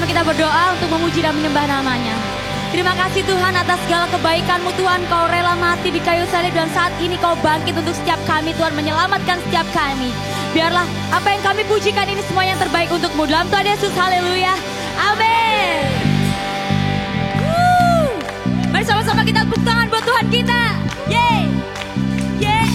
Sama-sama kita berdoa untuk memuji dan menyembah namanya. Terima kasih Tuhan atas segala kebaikan-Mu Tuhan. Kau rela mati di kayu salib dan saat ini Kau bangkit untuk setiap kami Tuhan. Menyelamatkan setiap kami. Biarlah apa yang kami pujikan ini semua yang terbaik untuk-Mu. Dalam Tuhan Yesus, haleluya. Amin. Mari sama-sama kita tepuk tangan buat Tuhan kita. Yeay. Yeay.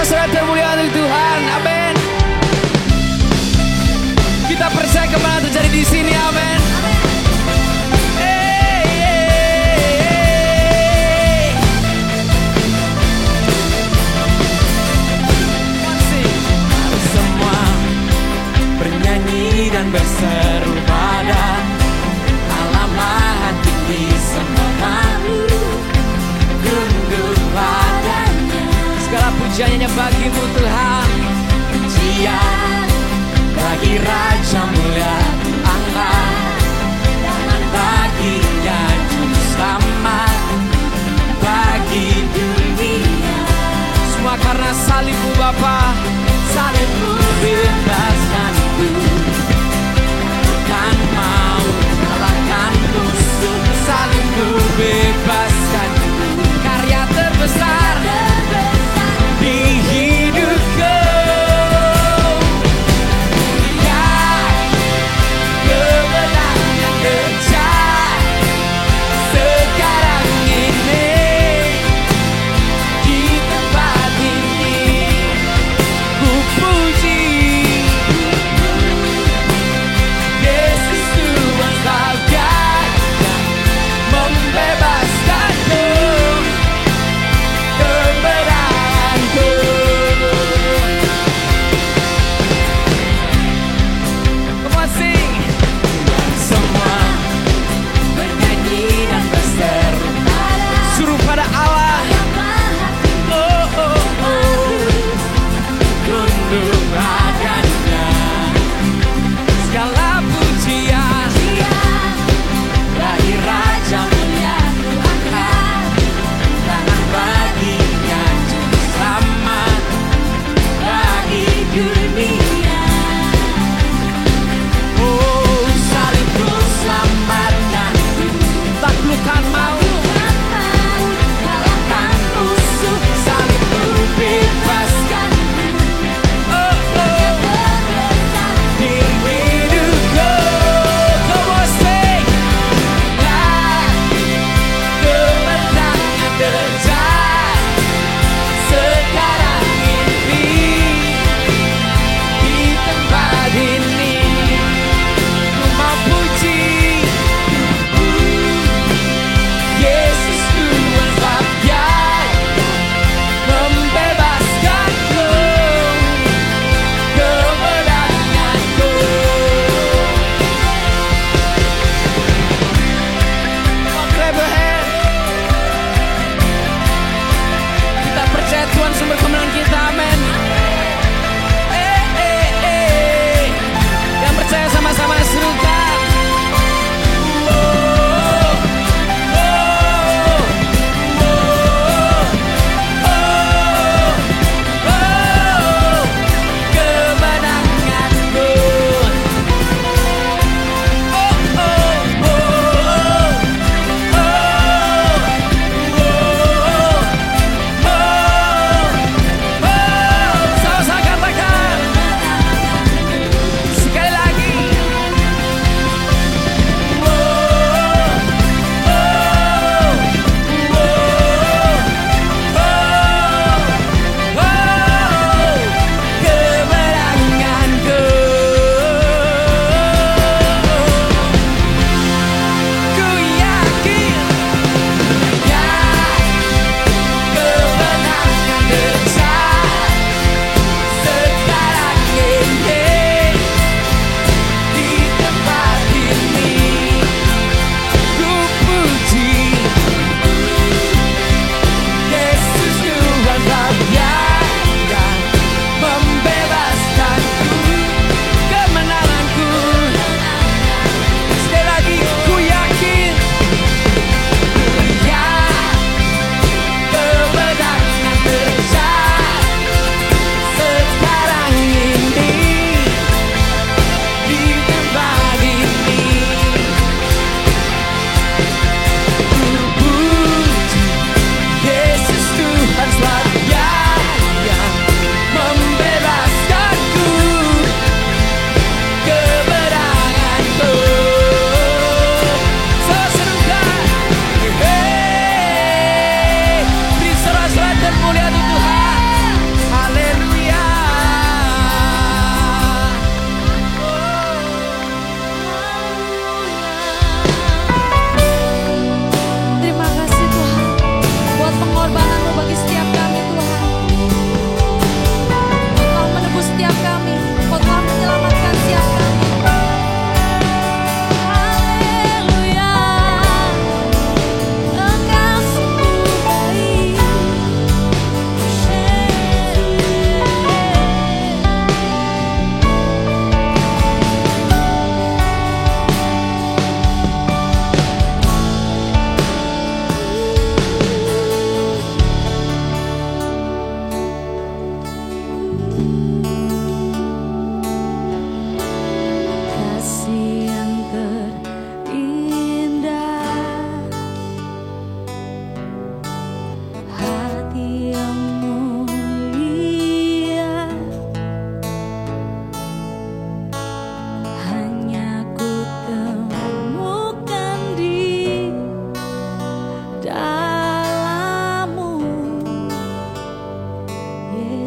sorak-sorai termulia untuk Tuhan. Amin. Kita percaya kemenangan terjadi di sini. Amin. Semua bernyanyi dan berseru pada Allah Maha Tinggi, semua makhluk tunduk padanya. Segala pujiannya bagimu Tuhan. Pujian bagi Raja mulia Allah, dan baginya juru selamat bagi dunia. Semua karena salibmu Bapa. Salibmu bebaskanku, bukan mau kalahkan musuh. Salibmu bebaskanku, Karya terbesar di hidupku. Ya, kemenangan terjadi sekarang ini di tempat ini. Ku puji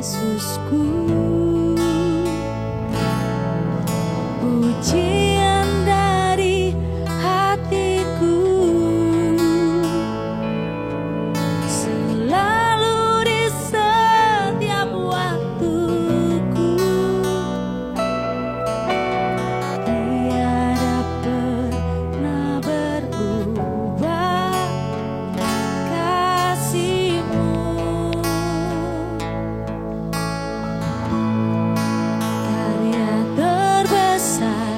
Yesusku. Pujian dari hatiku selalu di setiap waktuku, tiada pernah berubah kasih-Mu. Karya terbesar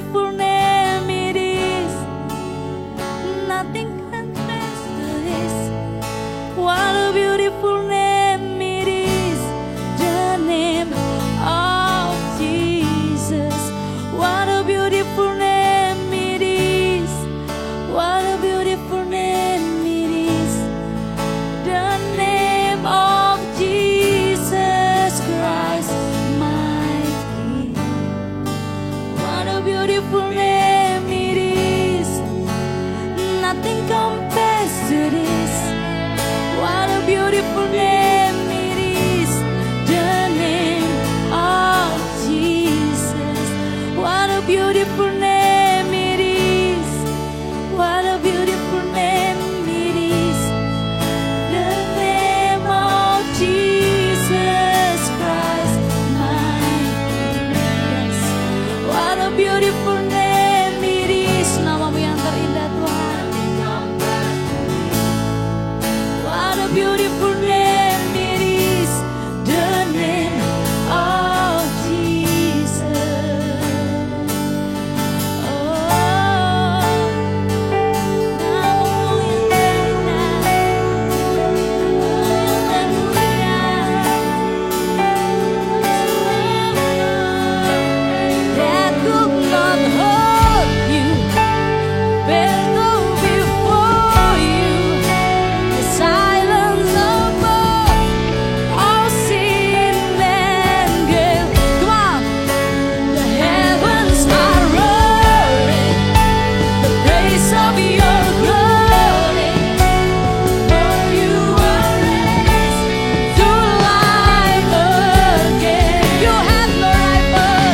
beautiful name it is. Nothing compares to this. What a beautiful name it is. The name of Jesus. What a beautiful name it is. What a beautiful name it is. The name of Jesus Christ, my King. What a beautiful name it is. Nothing compares to this. What a beautiful name it is. The name of Jesus. What a beautiful name it is. What a beautiful name it is. The name of Jesus Christ, my King. Yes. What a beautiful name it is. Namamu yang terindah Tuhan. What a beautiful name it is. The name of Jesus. Oh, namamu yang terindah. That could not hold you. Bear go before you. The silence above all sin and guilt. Come on. The heavens are roaring the praise of your glory. For you are raised to life again. You have no rival.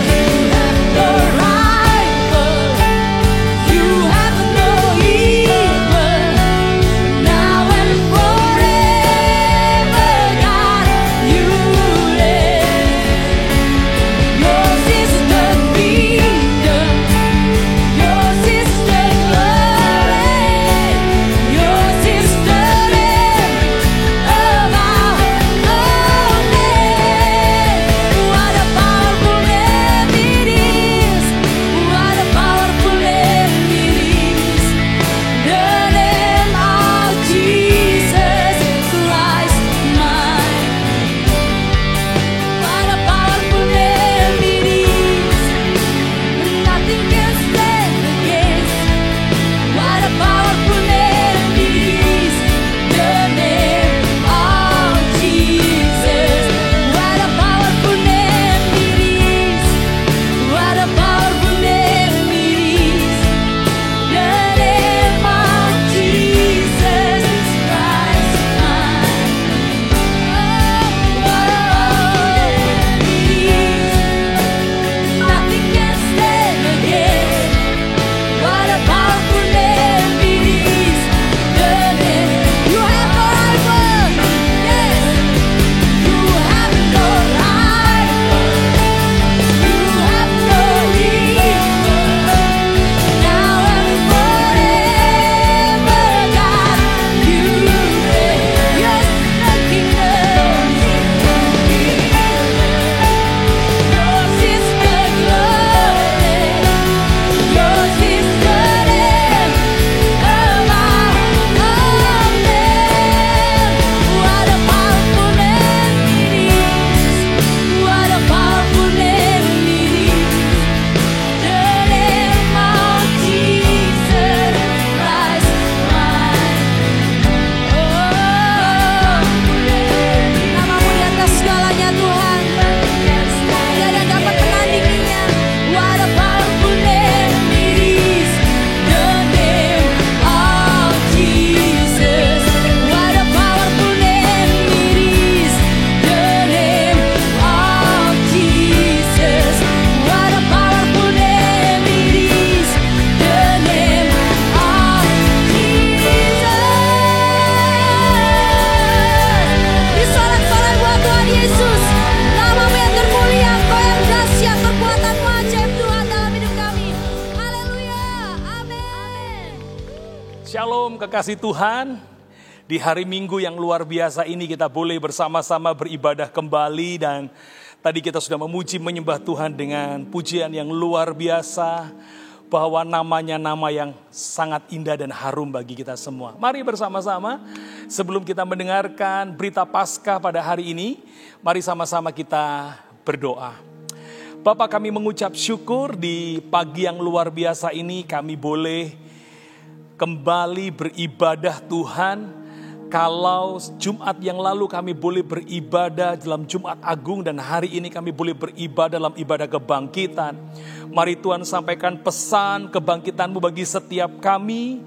You have no equal. Now and forever, God, you reign. Yours is the kingdom. Yours is the glory. Yours is the name above all names. What a powerful name it is. What a powerful name it is. The name of Jesus Christ, my King. What a powerful name it is. Nothing can stand against. What a powerful name it is. The name of Jesus. What a powerful name it is. What a powerful name it is. The name of Jesus Christ, my King. Nothing can stand against. What a powerful name it is. The name. You have no rival. Yes. You have no rival. You have no equal. Now and forever, God, you reign. Yes, the kingdom. Yours is the glory. Yours is the name above all names. What a powerful name it is. What a powerful name it is. The name of Jesus Christ, my King. Namamu di atas segalanya Tuhan. Tidak ada yang dapat menandinginya. What a powerful name it is. The name of Jesus. What a powerful name it is. The name of Jesus. What a powerful name it is. The name of Jesus. Disorak-sorai buat Tuhan Yesus. Namamu yang termulia, Engkau yang dahsyat, perbuatanmu ajaib Tuhan dalam hidup kami. Haleluya, amin. Shalom kekasih Tuhan. Di hari Minggu yang luar biasa ini kita boleh bersama-sama beribadah kembali dan Tadi kita sudah memuji menyembah Tuhan dengan pujian yang luar biasa, bahwa namanya nama yang sangat indah dan harum bagi kita semua. Mari bersama-sama sebelum kita mendengarkan berita Paskah pada hari ini, mari sama-sama kita berdoa. Bapa, kami mengucap syukur di pagi yang luar biasa ini kami boleh kembali beribadah Tuhan. Kalau Jumat yang lalu kami boleh beribadah dalam Jumat Agung dan hari ini kami boleh beribadah dalam ibadah kebangkitan. Mari Tuhan sampaikan pesan kebangkitan-Mu bagi setiap kami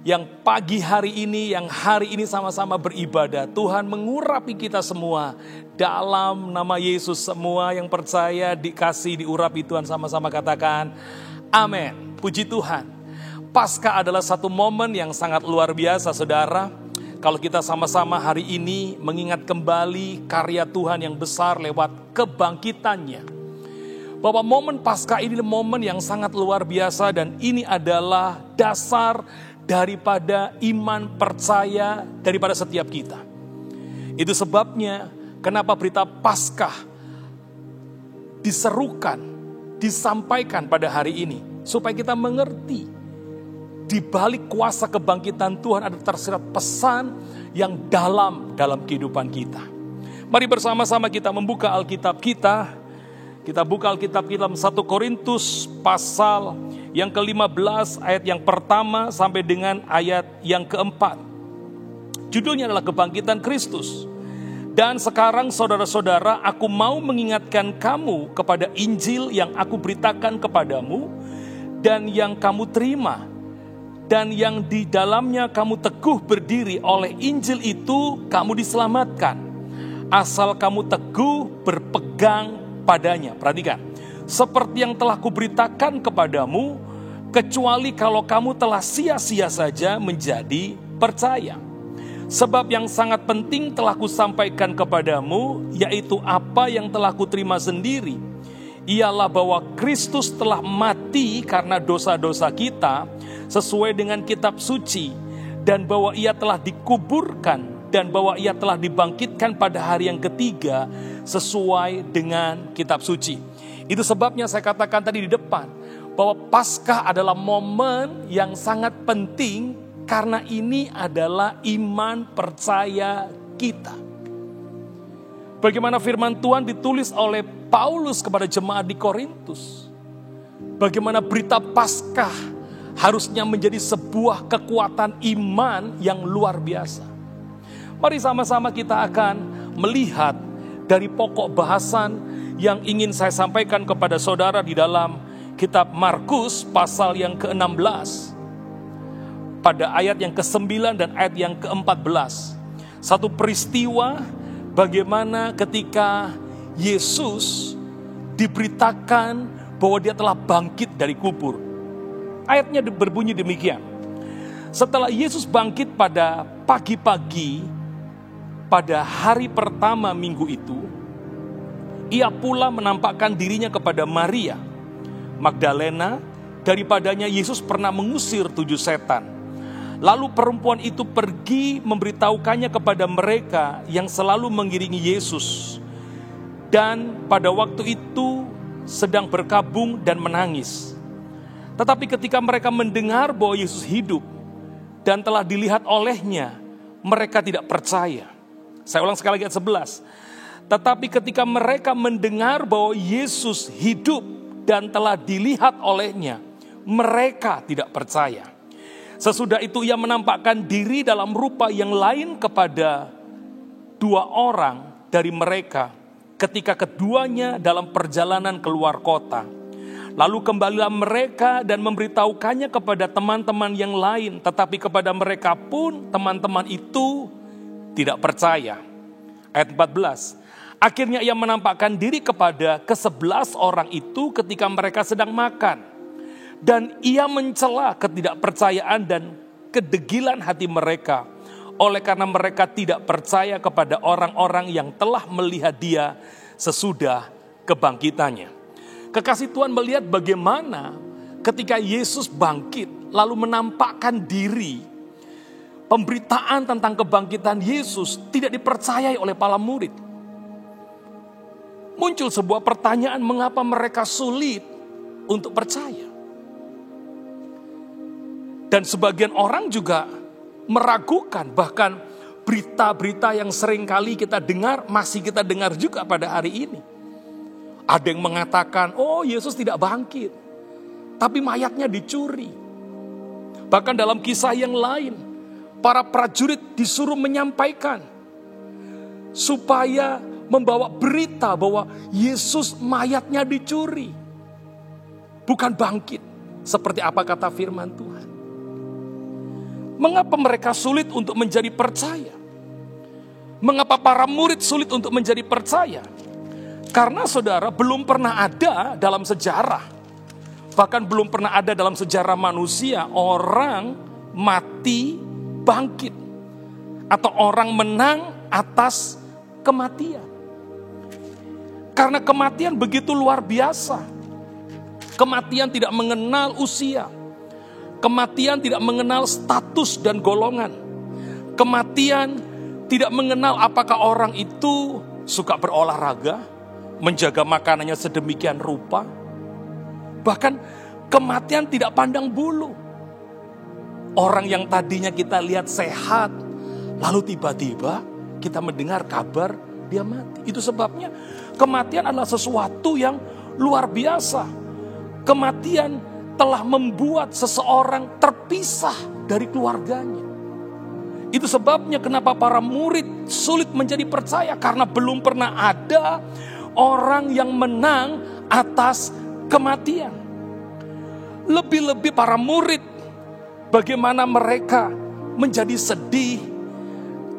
yang pagi hari ini, yang hari ini sama-sama beribadah. Tuhan mengurapi kita semua dalam nama Yesus. Semua yang percaya dikasih, diurapi Tuhan, sama-sama katakan amin. Puji Tuhan. Paskah adalah satu momen yang sangat luar biasa, saudara. Kalau kita sama-sama hari ini mengingat kembali karya Tuhan yang besar lewat kebangkitannya. Bahwa momen Paskah ini momen yang sangat luar biasa dan ini adalah dasar daripada iman percaya daripada setiap kita. Itu sebabnya kenapa berita Paskah diserukan, disampaikan pada hari ini. Supaya kita mengerti. Di balik kuasa kebangkitan Tuhan ada tersirat pesan yang dalam kehidupan kita. Mari bersama-sama kita membuka Alkitab kita. Kita buka Alkitab kita 1 Korintus pasal yang ke-15 ayat yang pertama sampai dengan ayat yang keempat. Judulnya adalah Kebangkitan Kristus. Dan sekarang saudara-saudara, aku mau mengingatkan kamu kepada Injil yang aku beritakan kepadamu dan yang kamu terima. Dan yang di dalamnya kamu teguh berdiri, oleh Injil itu kamu diselamatkan. Asal kamu teguh berpegang padanya. Perhatikan, seperti yang telah kuberitakan kepadamu, kecuali kalau kamu telah sia-sia saja menjadi percaya. Sebab yang sangat penting telah kusampaikan kepadamu, yaitu apa yang telah kuterima sendiri. Ialah bahwa Kristus telah mati karena dosa-dosa kita sesuai dengan kitab suci, dan bahwa ia telah dikuburkan dan bahwa ia telah dibangkitkan pada hari yang ketiga sesuai dengan kitab suci. Itu sebabnya saya katakan tadi di depan bahwa Paskah adalah momen yang sangat penting karena ini adalah iman percaya kita. Bagaimana firman Tuhan ditulis oleh Paulus kepada jemaat di Korintus. Bagaimana berita Paskah harusnya menjadi sebuah kekuatan iman yang luar biasa. Mari sama-sama kita akan melihat dari pokok bahasan yang ingin saya sampaikan kepada saudara di dalam kitab Markus pasal yang ke-16. Pada ayat yang ke-9 dan ayat yang ke-14. Satu peristiwa bagaimana ketika Yesus diberitakan bahwa dia telah bangkit dari kubur. Ayatnya berbunyi demikian. Setelah Yesus bangkit pada pagi-pagi, pada hari pertama minggu itu, ia pula menampakkan dirinya kepada Maria Magdalena. Daripadanya Yesus pernah mengusir 7 setan. Lalu perempuan itu pergi memberitahukannya kepada mereka yang selalu mengiringi Yesus. Dan pada waktu itu sedang berkabung dan menangis. Tetapi ketika mereka mendengar bahwa Yesus hidup dan telah dilihat olehnya, mereka tidak percaya. Saya ulang sekali lagi ayat 11. Tetapi ketika mereka mendengar bahwa Yesus hidup dan telah dilihat olehnya, mereka tidak percaya. Sesudah itu ia menampakkan diri dalam rupa yang lain kepada 2 orang dari mereka ketika keduanya dalam perjalanan keluar kota. Lalu kembalilah mereka dan memberitahukannya kepada teman-teman yang lain, tetapi kepada mereka pun teman-teman itu tidak percaya. Ayat 14. Akhirnya ia menampakkan diri kepada ke-11 orang itu ketika mereka sedang makan. Dan ia mencela ketidakpercayaan dan kedegilan hati mereka, oleh karena mereka tidak percaya kepada orang-orang yang telah melihat dia sesudah kebangkitannya. Kekasih Tuhan melihat bagaimana ketika Yesus bangkit lalu menampakkan diri, pemberitaan tentang kebangkitan Yesus tidak dipercayai oleh para murid. muncul sebuah pertanyaan, mengapa mereka sulit untuk percaya? Dan sebagian orang juga meragukan, bahkan berita-berita yang sering kali kita dengar, masih kita dengar juga pada hari ini. Ada yang mengatakan, oh Yesus tidak bangkit, tapi mayatnya dicuri. Bahkan dalam kisah yang lain, para prajurit disuruh menyampaikan, supaya membawa berita bahwa Yesus mayatnya dicuri, bukan bangkit. Seperti apa kata firman Tuhan. Mengapa mereka sulit untuk menjadi percaya? Mengapa para murid sulit untuk menjadi percaya? Karena saudara, belum pernah ada dalam sejarah, bahkan belum pernah ada dalam sejarah manusia, orang mati bangkit, atau orang menang atas kematian. Karena kematian begitu luar biasa. Kematian tidak mengenal usia. Kematian tidak mengenal status dan golongan. Kematian tidak mengenal apakah orang itu suka berolahraga, menjaga makanannya sedemikian rupa. Bahkan kematian tidak pandang bulu. Orang yang tadinya kita lihat sehat, lalu tiba-tiba kita mendengar kabar dia mati. Itu sebabnya kematian adalah sesuatu yang luar biasa. Kematian telah membuat seseorang terpisah dari keluarganya. Itu sebabnya kenapa para murid sulit menjadi percaya, karena belum pernah ada orang yang menang atas kematian. Lebih-lebih para murid, bagaimana mereka menjadi sedih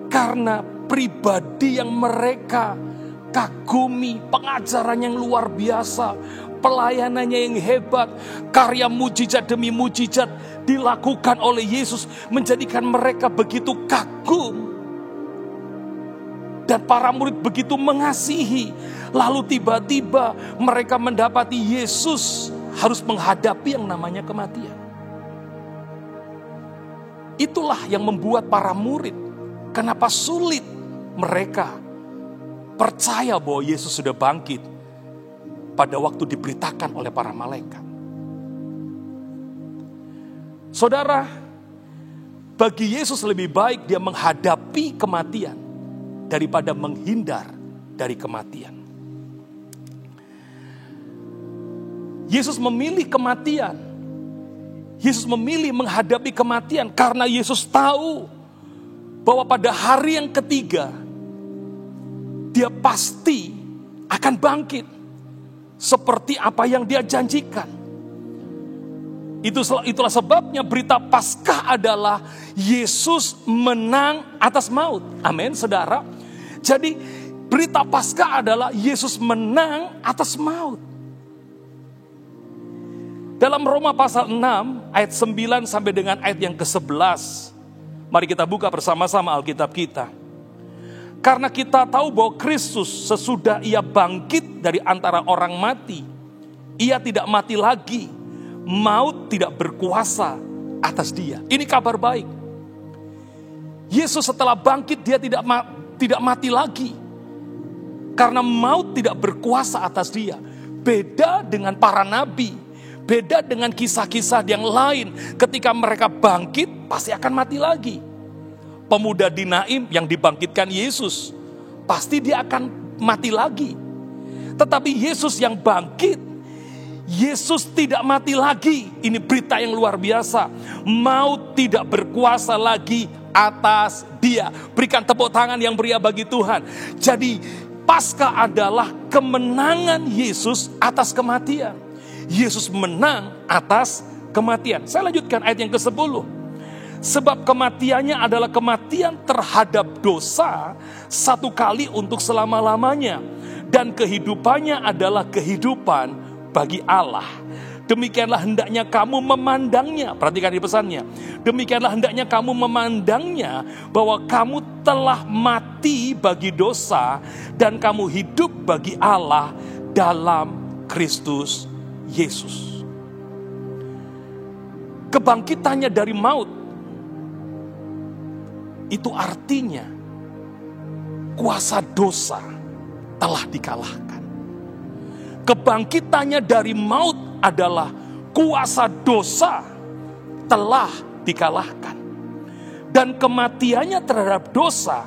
karena pribadi yang mereka kagumi, pengajaran yang luar biasa, pelayanannya yang hebat, karya mujizat demi mujizat dilakukan oleh Yesus, menjadikan mereka begitu kagum. Dan para murid begitu mengasihi. Lalu tiba-tiba mereka mendapati Yesus harus menghadapi yang namanya kematian. Itulah yang membuat para murid, kenapa sulit mereka percaya bahwa Yesus sudah bangkit pada waktu diberitakan oleh para malaikat. Saudara, bagi Yesus lebih baik dia menghadapi kematian daripada menghindar dari kematian. Yesus memilih kematian. Yesus memilih menghadapi kematian karena Yesus tahu bahwa pada hari yang ketiga dia pasti akan bangkit seperti apa yang dia janjikan. Itulah sebabnya berita Paskah adalah Yesus menang atas maut. Amin, saudara. Jadi berita Paskah adalah Yesus menang atas maut. Dalam Roma pasal 6 ayat 9 sampai dengan ayat yang ke-11. Mari kita buka bersama-sama Alkitab kita. Karena kita tahu bahwa Kristus sesudah ia bangkit dari antara orang mati, ia tidak mati lagi. Maut tidak berkuasa atas dia. Ini kabar baik. Yesus setelah bangkit dia tidak mati lagi. Karena maut tidak berkuasa atas dia. Beda dengan para nabi. Beda dengan kisah-kisah yang lain. Ketika mereka bangkit pasti akan mati lagi. Pemuda di Naim yang dibangkitkan Yesus, pasti dia akan mati lagi. Tetapi Yesus yang bangkit, Yesus tidak mati lagi. Ini berita yang luar biasa. Maut tidak berkuasa lagi atas dia. Berikan tepuk tangan yang meriah bagi Tuhan. Jadi Paskah adalah kemenangan Yesus atas kematian. Yesus menang atas kematian. Saya lanjutkan ayat yang ke-10. Sebab kematiannya adalah kematian terhadap dosa satu kali untuk selama-lamanya. Dan kehidupannya adalah kehidupan bagi Allah. Demikianlah hendaknya kamu memandangnya. Perhatikan di pesannya. Demikianlah hendaknya kamu memandangnya bahwa kamu telah mati bagi dosa dan kamu hidup bagi Allah dalam Kristus Yesus. Kebangkitannya dari maut itu artinya kuasa dosa telah dikalahkan. Kebangkitannya dari maut adalah kuasa dosa telah dikalahkan. Dan kematiannya terhadap dosa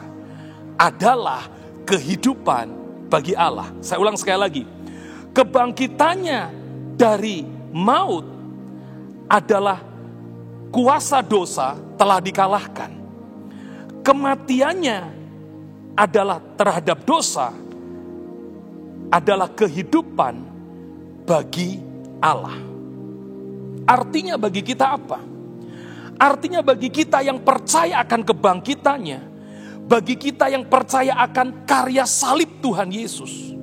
adalah kehidupan bagi Allah. Saya ulang sekali lagi. Kebangkitannya dari maut adalah kuasa dosa telah dikalahkan. Kematiannya adalah terhadap dosa adalah kehidupan bagi Allah. Artinya bagi kita apa? Artinya bagi kita yang percaya akan kebangkitannya, bagi kita yang percaya akan karya salib Tuhan Yesus,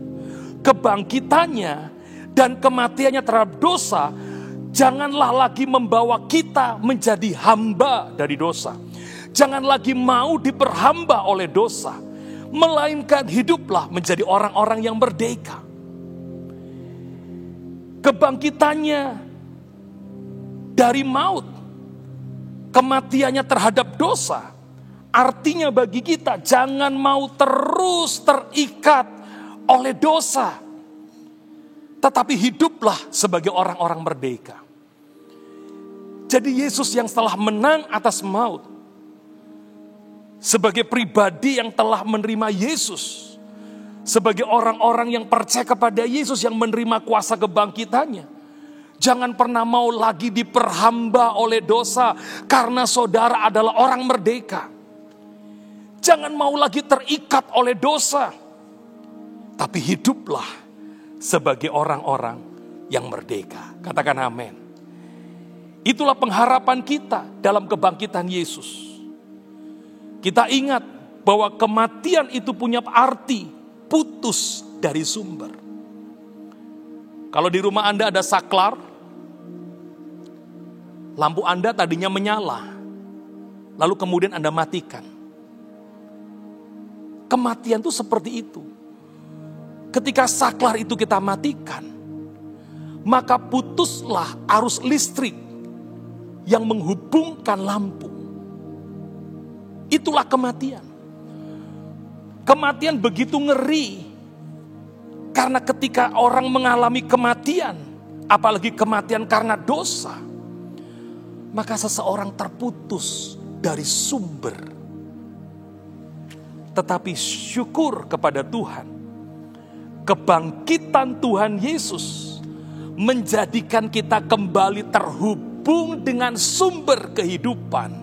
kebangkitannya dan kematiannya terhadap dosa, janganlah lagi membawa kita menjadi hamba dari dosa. Jangan lagi mau diperhamba oleh dosa, melainkan hiduplah menjadi orang-orang yang merdeka. Kebangkitannya dari maut, kematiannya terhadap dosa, artinya bagi kita jangan mau terus terikat oleh dosa, tetapi hiduplah sebagai orang-orang merdeka. Jadi Yesus yang telah menang atas maut, sebagai pribadi yang telah menerima Yesus, sebagai orang-orang yang percaya kepada Yesus yang menerima kuasa kebangkitannya, jangan pernah mau lagi diperhamba oleh dosa karena saudara adalah orang merdeka. Jangan mau lagi terikat oleh dosa, tapi hiduplah sebagai orang-orang yang merdeka. Katakan amin. Itulah pengharapan kita dalam kebangkitan Yesus. Kita ingat bahwa kematian itu punya arti putus dari sumber. Kalau di rumah Anda ada saklar, lampu Anda tadinya menyala, lalu kemudian Anda matikan. Kematian itu seperti itu. Ketika saklar itu kita matikan, maka putuslah arus listrik yang menghubungkan lampu. Itulah kematian. Kematian begitu ngeri. Karena ketika orang mengalami kematian, apalagi kematian karena dosa, maka seseorang terputus dari sumber. Tetapi syukur kepada Tuhan, kebangkitan Tuhan Yesus menjadikan kita kembali terhubung dengan sumber kehidupan.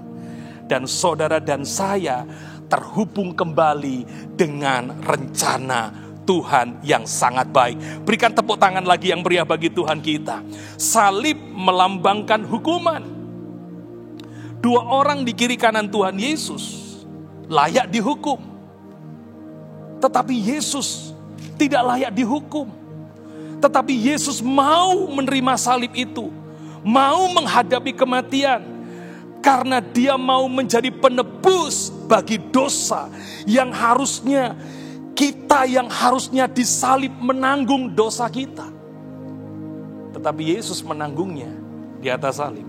Dan saudara dan saya terhubung kembali dengan rencana Tuhan yang sangat baik. Berikan tepuk tangan lagi yang meriah bagi Tuhan kita. Salib melambangkan hukuman. Dua orang di kiri kanan Tuhan Yesus layak dihukum. Tetapi Yesus tidak layak dihukum. Tetapi Yesus mau menerima salib itu. Mau menghadapi kematian. Karena dia mau menjadi penebus bagi dosa yang harusnya kita yang harusnya disalib menanggung dosa kita. Tetapi Yesus menanggungnya di atas salib.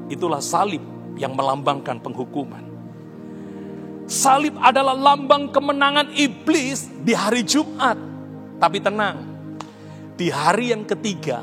Itulah salib yang melambangkan penghukuman. Salib adalah lambang kemenangan iblis di hari Jumat. Tapi tenang, di hari yang ketiga,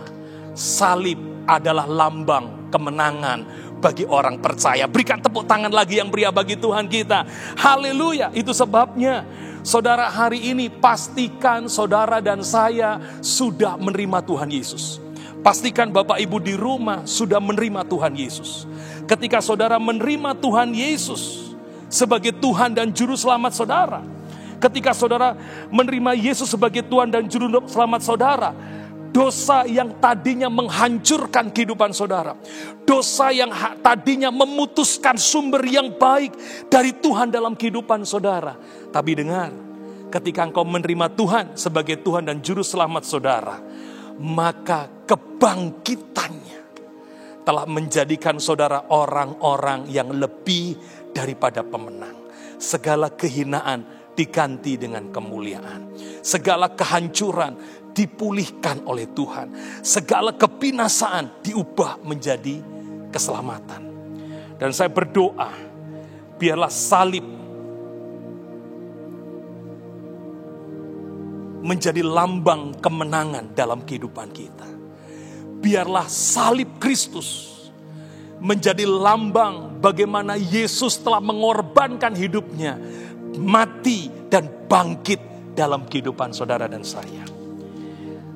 salib adalah lambang kemenangan bagi orang percaya. Berikan tepuk tangan lagi yang meriah bagi Tuhan kita. Haleluya. Itu sebabnya saudara hari ini pastikan saudara dan saya sudah menerima Tuhan Yesus. Pastikan Bapak Ibu di rumah sudah menerima Tuhan Yesus. Ketika saudara menerima Tuhan Yesus sebagai Tuhan dan Juru Selamat saudara, ketika saudara menerima Yesus sebagai Tuhan dan Juru Selamat saudara, dosa yang tadinya menghancurkan kehidupan saudara, dosa yang tadinya memutuskan sumber yang baik dari Tuhan dalam kehidupan saudara. Tapi dengar, ketika engkau menerima Tuhan sebagai Tuhan dan Juru Selamat saudara, maka kebangkitannya telah menjadikan saudara orang-orang yang lebih daripada pemenang. Segala kehinaan diganti dengan kemuliaan. Segala kehancuran dipulihkan oleh Tuhan. Segala kebinasaan diubah menjadi keselamatan. Dan saya berdoa, biarlah salib menjadi lambang kemenangan dalam kehidupan kita. Biarlah salib Kristus menjadi lambang bagaimana Yesus telah mengorbankan hidupnya, mati dan bangkit dalam kehidupan saudara dan saya.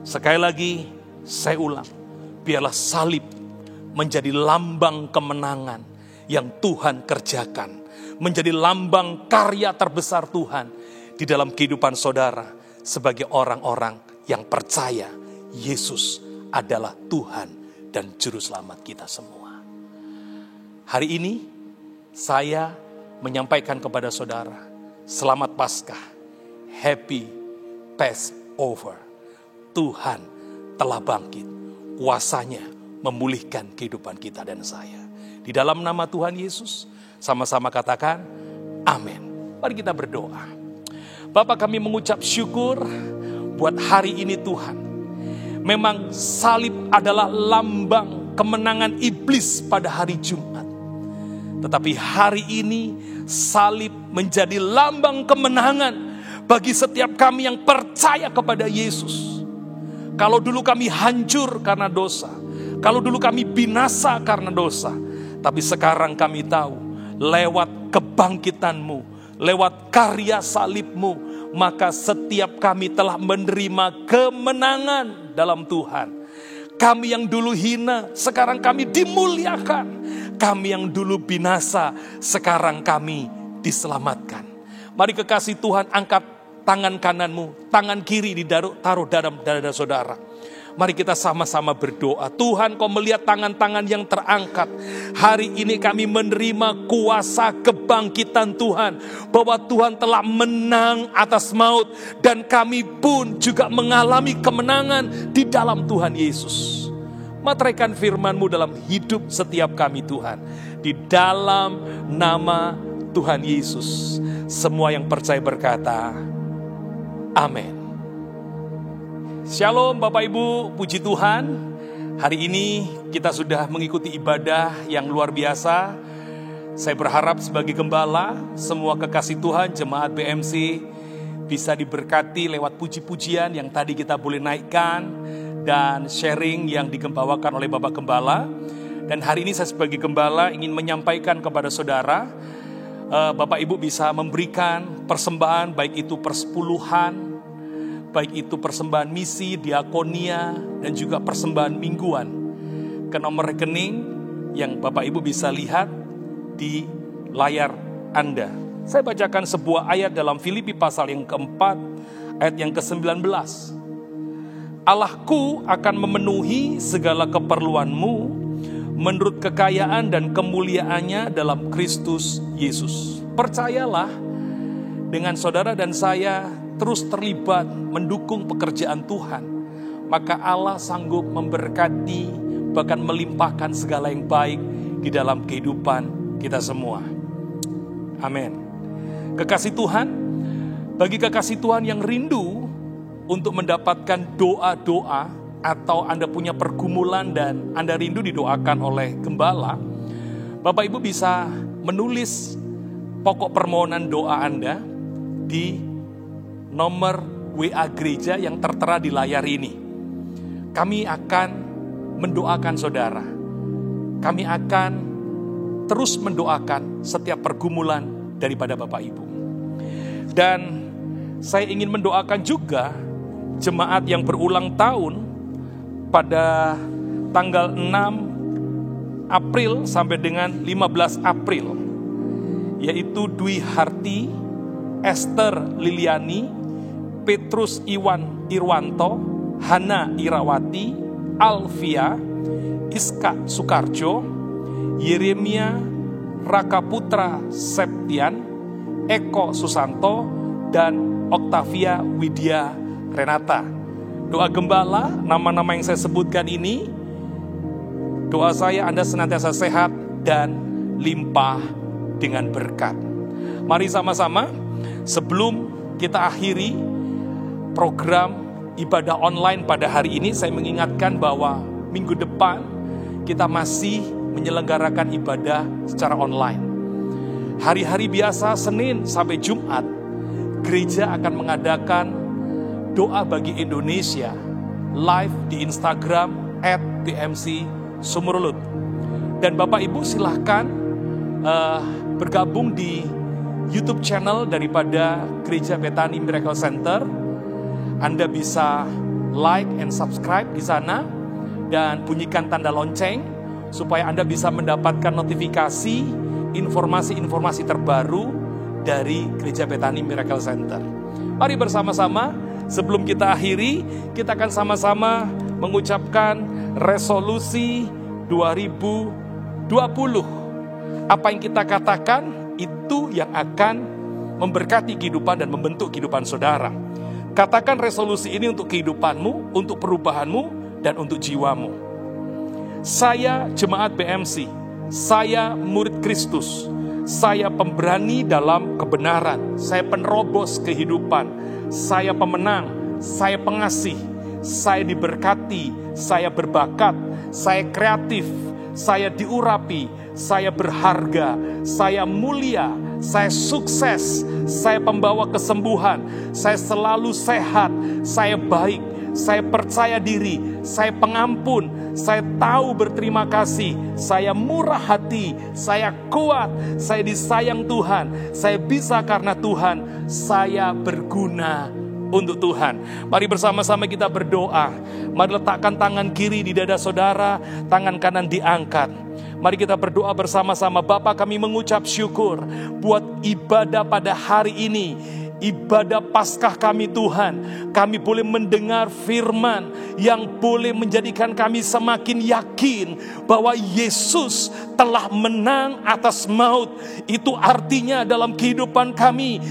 Sekali lagi saya ulang, biarlah salib menjadi lambang kemenangan yang Tuhan kerjakan, menjadi lambang karya terbesar Tuhan di dalam kehidupan saudara sebagai orang-orang yang percaya Yesus adalah Tuhan dan Juru Selamat kita semua. Hari ini saya menyampaikan kepada saudara, selamat Paskah, Happy Passover. Tuhan telah bangkit, kuasanya memulihkan kehidupan kita dan saya. Di dalam nama Tuhan Yesus, sama-sama katakan, amin. Mari kita berdoa. Bapa, kami mengucap syukur buat hari ini Tuhan. Memang salib adalah lambang kemenangan iblis pada hari Jumat. Tetapi hari ini salib menjadi lambang kemenangan bagi setiap kami yang percaya kepada Yesus. Kalau dulu kami hancur karena dosa, kalau dulu kami binasa karena dosa, tapi sekarang kami tahu lewat kebangkitan-Mu, lewat karya salib-Mu, maka setiap kami telah menerima kemenangan dalam Tuhan. Kami yang dulu hina, sekarang kami dimuliakan. Kami yang dulu binasa, sekarang kami diselamatkan. Mari kekasih Tuhan, angkat tangan kananmu, tangan kiri taruh dalam dada saudara. Mari kita sama-sama berdoa. Tuhan, Kau melihat tangan-tangan yang terangkat. Hari ini kami menerima kuasa kebangkitan Tuhan. Bahwa Tuhan telah menang atas maut. Dan kami pun juga mengalami kemenangan di dalam Tuhan Yesus. Materaikan firman-Mu dalam hidup setiap kami Tuhan. Di dalam nama Tuhan Yesus. Semua yang percaya berkata, amin. Shalom Bapak Ibu, puji Tuhan. Hari ini kita sudah mengikuti ibadah yang luar biasa. Saya berharap sebagai gembala, semua kekasih Tuhan, jemaat BMC bisa diberkati lewat puji-pujian yang tadi kita boleh naikkan dan sharing yang digembawakan oleh Bapak Gembala. Dan hari ini saya sebagai gembala ingin menyampaikan kepada saudara, Bapak Ibu bisa memberikan persembahan, baik itu persepuluhan, baik itu persembahan misi, diakonia, dan juga persembahan mingguan ke nomor rekening yang Bapak Ibu bisa lihat di layar Anda. Saya bacakan sebuah ayat dalam Filipi pasal yang keempat, ayat yang ke-19. Allahku akan memenuhi segala keperluanmu menurut kekayaan dan kemuliaannya dalam Kristus Yesus. Percayalah, dengan saudara dan saya terus terlibat mendukung pekerjaan Tuhan, maka Allah sanggup memberkati, bahkan melimpahkan segala yang baik di dalam kehidupan kita semua. Amin. Kekasih Tuhan, bagi kekasih Tuhan yang rindu untuk mendapatkan doa-doa, atau Anda punya pergumulan dan Anda rindu didoakan oleh gembala, Bapak Ibu bisa menulis pokok permohonan doa Anda di nomor WA gereja yang tertera di layar ini. Kami akan mendoakan saudara. Kami akan terus mendoakan setiap pergumulan daripada Bapak Ibu. Dan saya ingin mendoakan juga jemaat yang berulang tahun pada tanggal 6 April sampai dengan 15 April. Yaitu Dwi Harti, Esther Liliani, Petrus Iwan Irwanto, Hana Irawati, Alfia, Iska Sukarjo, Yeremia Rakaputra Septian, Eko Susanto, dan Oktavia Widya Renata. Doa gembala, nama-nama yang saya sebutkan ini, doa saya Anda senantiasa sehat dan limpah dengan berkat. Mari sama-sama, sebelum kita akhiri program ibadah online pada hari ini, saya mengingatkan bahwa minggu depan kita masih menyelenggarakan ibadah secara online. Hari-hari biasa, Senin sampai Jumat, gereja akan mengadakan Doa Bagi Indonesia live di Instagram @bmc_Sumurlut. Dan Bapak Ibu silahkan bergabung di YouTube channel daripada Gereja Bethany Miracle Center. Anda bisa like and subscribe di sana dan bunyikan tanda lonceng supaya Anda bisa mendapatkan notifikasi informasi-informasi terbaru dari Gereja Bethany Miracle Center. Mari bersama-sama sebelum kita akhiri, kita akan sama-sama mengucapkan resolusi 2020. Apa yang kita katakan itu yang akan memberkati kehidupan dan membentuk kehidupan saudara. Katakan resolusi ini untuk kehidupanmu, untuk perubahanmu, dan untuk jiwamu. Saya jemaat BMC, saya murid Kristus, saya pemberani dalam kebenaran, saya penerobos kehidupan, saya pemenang, saya pengasih, saya diberkati, saya berbakat, saya kreatif, saya diurapi, saya berharga, saya mulia, saya sukses, saya pembawa kesembuhan, saya selalu sehat, saya baik, saya percaya diri, saya pengampun, saya tahu berterima kasih, saya murah hati, saya kuat, saya disayang Tuhan, saya bisa karena Tuhan, saya berguna untuk Tuhan. Mari bersama-sama kita berdoa. Mari letakkan tangan kiri di dada saudara, tangan kanan diangkat. Mari kita berdoa bersama-sama. Bapa, kami mengucap syukur buat ibadah pada hari ini. Ibadah Paskah kami Tuhan. Kami boleh mendengar firman yang boleh menjadikan kami semakin yakin bahwa Yesus telah menang atas maut. Itu artinya dalam kehidupan kami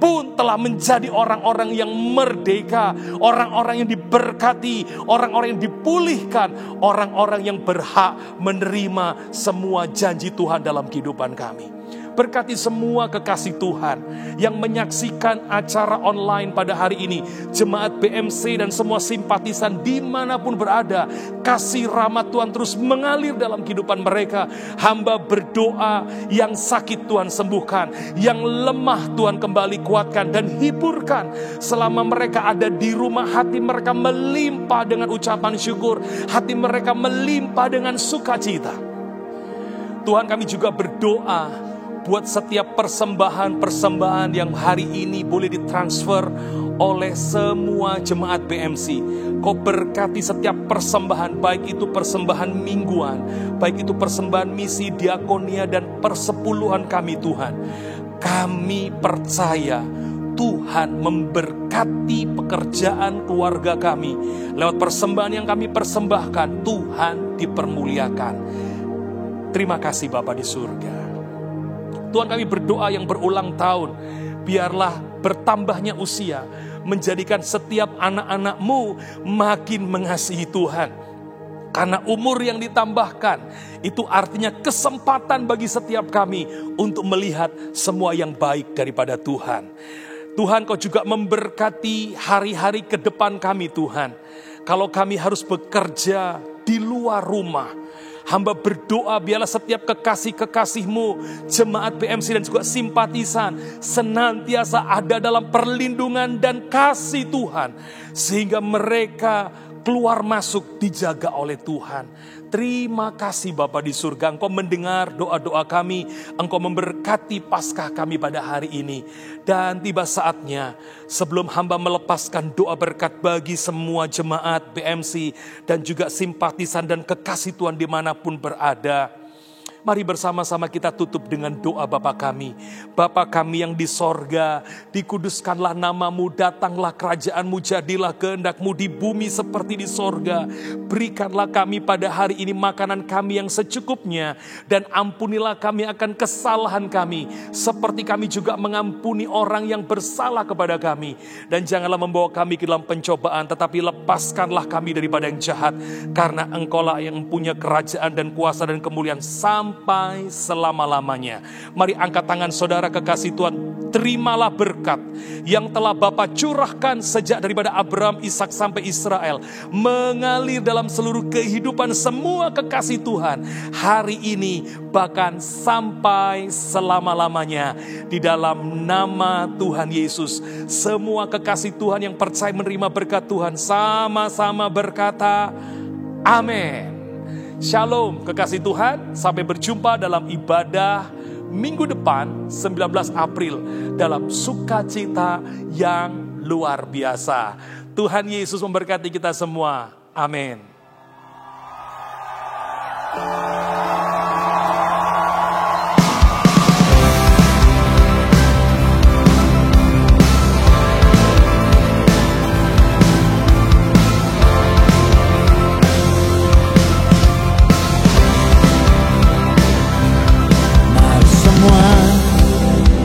pun telah menjadi orang-orang yang merdeka, orang-orang yang diberkati, orang-orang yang dipulihkan, orang-orang yang berhak menerima semua janji Tuhan dalam kehidupan kami. Berkati semua kekasih Tuhan yang menyaksikan acara online pada hari ini. Jemaat BMC dan semua simpatisan dimanapun berada. Kasih rahmat Tuhan terus mengalir dalam kehidupan mereka. Hamba berdoa yang sakit Tuhan sembuhkan. Yang lemah Tuhan kembali kuatkan dan hiburkan. Selama mereka ada di rumah, hati mereka melimpah dengan ucapan syukur. Hati mereka melimpah dengan sukacita. Tuhan, kami juga berdoa buat setiap persembahan-persembahan yang hari ini boleh ditransfer oleh semua jemaat BMC. Kau berkati setiap persembahan, baik itu persembahan mingguan, baik itu persembahan misi, diakonia, dan persepuluhan kami Tuhan. Kami percaya Tuhan memberkati pekerjaan keluarga kami. Lewat persembahan yang kami persembahkan, Tuhan dipermuliakan. Terima kasih Bapa di surga. Tuhan, kami berdoa yang berulang tahun, biarlah bertambahnya usia menjadikan setiap anak-anak-Mu makin mengasihi Tuhan. Karena umur yang ditambahkan, itu artinya kesempatan bagi setiap kami untuk melihat semua yang baik daripada Tuhan. Tuhan, Kau juga memberkati hari-hari ke depan kami Tuhan. Kalau kami harus bekerja di luar rumah, hamba berdoa biarlah setiap kekasih-kekasih-Mu, jemaat BMC dan juga simpatisan senantiasa ada dalam perlindungan dan kasih Tuhan. Sehingga mereka keluar masuk dijaga oleh Tuhan. Terima kasih Bapa di surga, Engkau mendengar doa-doa kami, Engkau memberkati Paskah kami pada hari ini. Dan tiba saatnya sebelum hamba melepaskan doa berkat bagi semua jemaat BMC dan juga simpatisan dan kekasih Tuhan dimanapun berada. Mari bersama-sama kita tutup dengan doa Bapa kami. Bapa kami yang di sorga, dikuduskanlah nama-Mu, datanglah kerajaan-Mu, jadilah kehendak-Mu di bumi seperti di sorga. Berikanlah kami pada hari ini makanan kami yang secukupnya, dan ampunilah kami akan kesalahan kami, seperti kami juga mengampuni orang yang bersalah kepada kami. Dan janganlah membawa kami ke dalam pencobaan, tetapi lepaskanlah kami daripada yang jahat, karena Engkau-lah yang punya kerajaan dan kuasa dan kemuliaan sampai sampai selama-lamanya. Mari angkat tangan saudara kekasih Tuhan. Terimalah berkat yang telah Bapa curahkan sejak daripada Abraham, Ishak sampai Israel, mengalir dalam seluruh kehidupan semua kekasih Tuhan hari ini, bahkan sampai selama-lamanya. Di dalam nama Tuhan Yesus, semua kekasih Tuhan yang percaya menerima berkat Tuhan sama-sama berkata amin. Shalom kekasih Tuhan, sampai berjumpa dalam ibadah minggu depan 19 April dalam sukacita yang luar biasa. Tuhan Yesus memberkati kita semua. Amin.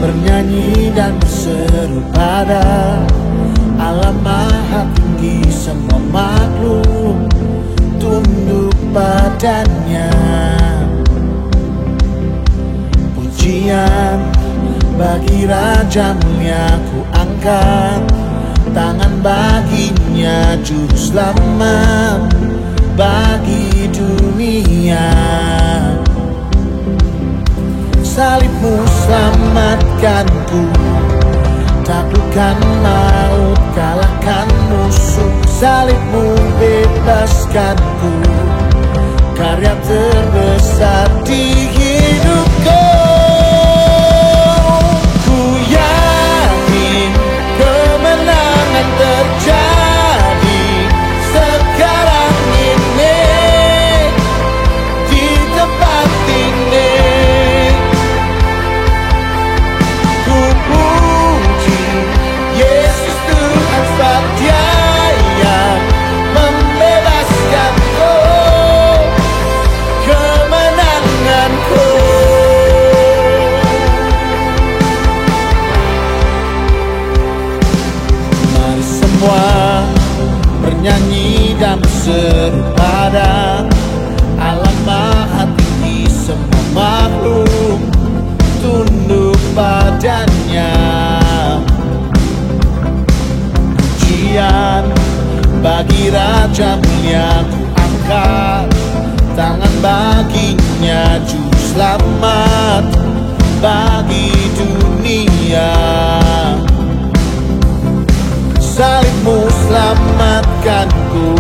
Bernyanyi dan berseru pada Allah Maha Tinggi, semua makhluk tunduk padanya. Pujian bagi Raja Mulia, ku angkat tangan baginya, juru selamat bagi dunia. Salibmu selamatkanku, taklukkan maut, kalahkan musuh. Salibmu bebaskanku, karya terbesar di hidupku. Ku yakin kemenangan terjadi sekarang ini, di tempat ini. Dia yang membebaskanku, kemenanganku. Mari semua bernyanyi dan berseru pada Allah Maha Tinggi, semua makhluk tunduk padanya. Bagi Raja Mulia, ku angkat tangan baginya, juru selamat bagi dunia. Salibmu selamatkanku,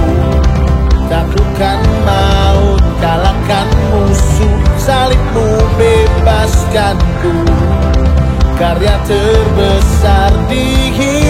taklukkan maut, kalahkan musuh. Salibmu bebaskanku, karya terbesar di hidup.